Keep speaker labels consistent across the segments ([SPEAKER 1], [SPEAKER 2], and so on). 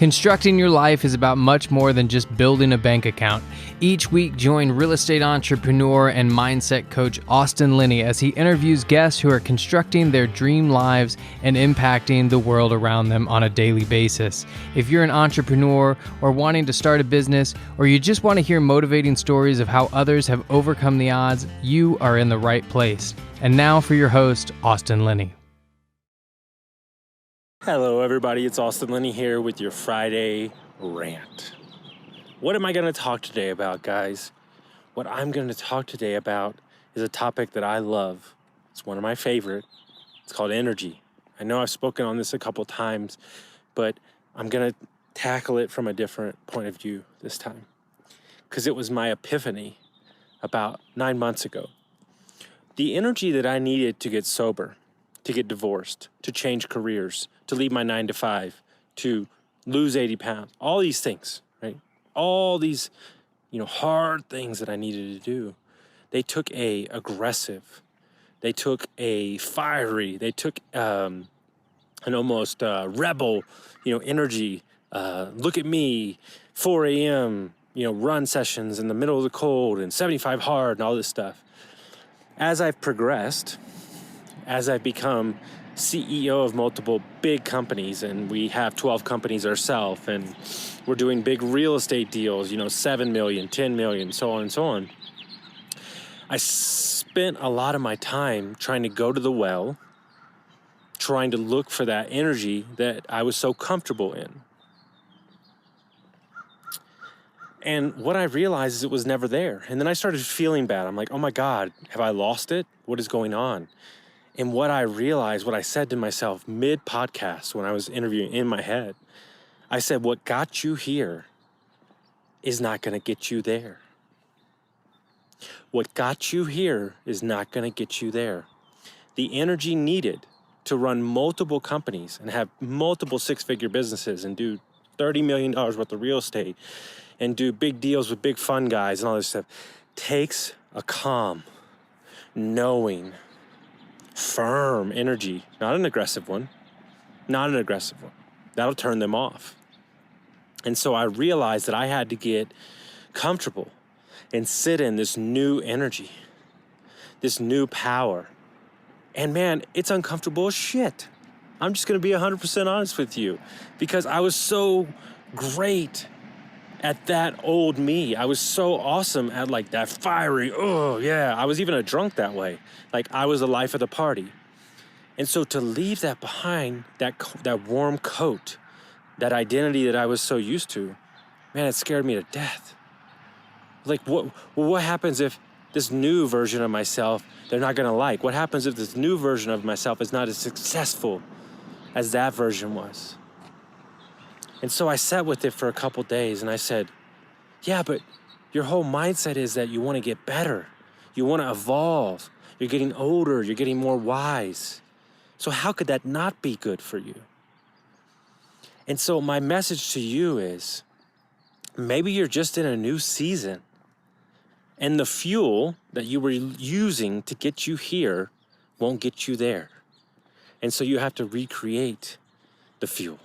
[SPEAKER 1] Constructing your life is about much more than just building a bank account. Each week, join real estate entrepreneur and mindset coach Austin Linney as he interviews guests who are constructing their dream lives and impacting the world around them on a daily basis. If you're an entrepreneur or wanting to start a business, or you just want to hear motivating stories of how others have overcome the odds, you are in the right place. And now for your host, Austin Linney.
[SPEAKER 2] Hello everybody, it's Austin Linney here with your Friday Rant. What am I going to talk today about, guys? What I'm going to talk today about is a topic that I love. It's one of my favorite. It's called energy. I know I've spoken on this a couple times, but I'm going to tackle it from a different point of view this time, because it was my epiphany about 9 months ago. The energy that I needed to get sober, to get divorced, to change careers, to leave my 9 to 5, to lose 80 pounds, all these things, right? All these, hard things that I needed to do. They took a aggressive, they took a fiery, they took an almost rebel, energy. Look at me, 4 a.m., run sessions in the middle of the cold and 75 hard and all this stuff. As I've progressed, as I've become CEO of multiple big companies, and we have 12 companies ourselves, and we're doing big real estate deals, 7 million, 10 million, so on and so on. I spent a lot of my time trying to go to the well, trying to look for that energy that I was so comfortable in. And what I realized is it was never there. And then I started feeling bad. I'm like, oh my God, have I lost it? What is going on? And what I realized, what I said to myself mid-podcast when I was interviewing in my head, I said, what got you here is not going to get you there. What got you here is not going to get you there. The energy needed to run multiple companies and have multiple six-figure businesses and do $30 million worth of real estate and do big deals with big fund guys and all this stuff takes a calm, knowing, firm energy, not an aggressive one. That'll turn them off. And so I realized that I had to get comfortable and sit in this new energy, this new power. And man, it's uncomfortable as shit. I'm just going to be 100% honest with you, because I was so great at that old me. I was so awesome at like that fiery, oh yeah. I was even a drunk that way. Like I was the life of the party. And so to leave that behind, that warm coat, that identity that I was so used to, man, it scared me to death. Like what happens if this new version of myself, they're not gonna like? What happens if this new version of myself is not as successful as that version was? And so I sat with it for a couple days and I said, yeah, but your whole mindset is that you want to get better. You want to evolve. You're getting older. You're getting more wise. So how could that not be good for you? And so my message to you is, maybe you're just in a new season and the fuel that you were using to get you here won't get you there. And so you have to recreate the fuel.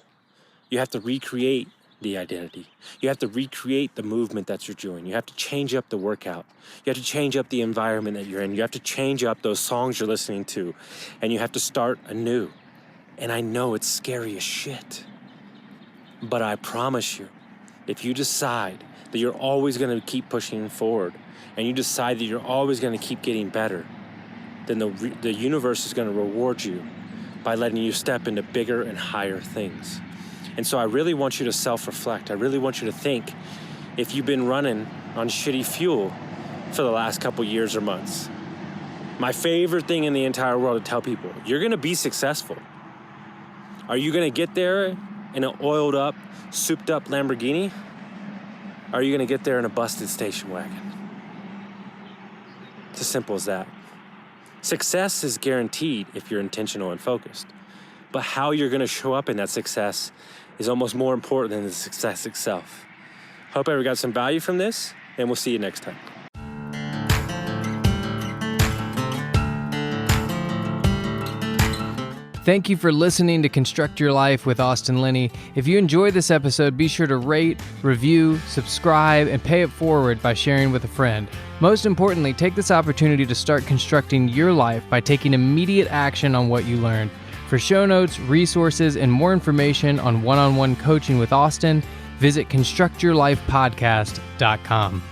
[SPEAKER 2] You have to recreate the identity. You have to recreate the movement that you're doing. You have to change up the workout. You have to change up the environment that you're in. You have to change up those songs you're listening to. And you have to start anew. And I know it's scary as shit. But I promise you, if you decide that you're always going to keep pushing forward, and you decide that you're always going to keep getting better, then the universe is going to reward you by letting you step into bigger and higher things. And so I really want you to self-reflect. I really want you to think, if you've been running on shitty fuel for the last couple years or months. My favorite thing in the entire world to tell people, you're gonna be successful. Are you gonna get there in an oiled up, souped up Lamborghini? Or are you gonna get there in a busted station wagon? It's as simple as that. Success is guaranteed if you're intentional and focused. But how you're gonna show up in that success is almost more important than the success itself. Hope everyone got some value from this, and we'll see you next time.
[SPEAKER 1] Thank you for listening to Construct Your Life with Austin Linney. If you enjoyed this episode, be sure to rate, review, subscribe, and pay it forward by sharing with a friend. Most importantly, take this opportunity to start constructing your life by taking immediate action on what you learned. For show notes, resources, and more information on one-on-one coaching with Austin, visit constructyourlifepodcast.com.